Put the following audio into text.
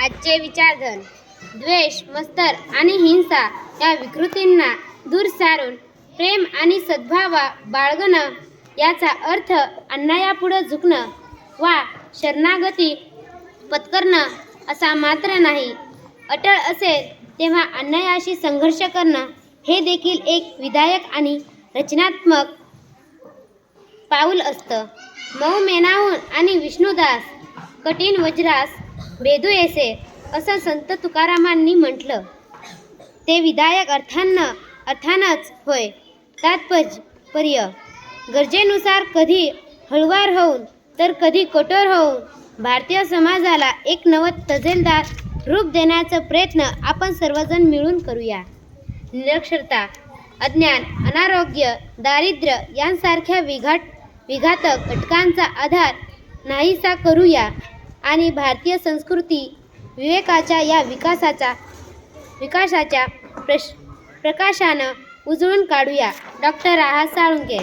आजचे विचारधन द्वेष, मत्सर आणि हिंसा या विकृतींना दूर सारून प्रेम आणि सद्भाव बाळगणं याचा अर्थ अन्यायापुढे झुकणं वा शरणागती पत्करणं असा मात्र नाही. अटळ असेल तेव्हा अन्यायाशी संघर्ष करणं हे देखील एक विधायक आणि रचनात्मक पाऊल असतं. मऊ मेनाहून आणि विष्णुदास कठीण वज्रास भेदू येसे असं संत तुकारामांनी म्हटलं. ते विधायक अर्थानंच होय. तात्पर्य गरजेनुसार कधी हळुवार होऊन तर कधी कठोर होऊन भारतीय समाजाला एक नवं तजेलदार रूप देण्याचा प्रयत्न आपण सर्वजण मिळून करूया. निरक्षरता, अज्ञान, अनारोग्य, दारिद्र्य यांसारख्या विघातक घटकांचा आधार नाहीसा करूया आणि भारतीय संस्कृती विवेकाच्या या विकासाच्या प्रकाशानं उजळून काढूया. डॉक्टर राहा साळुंखे.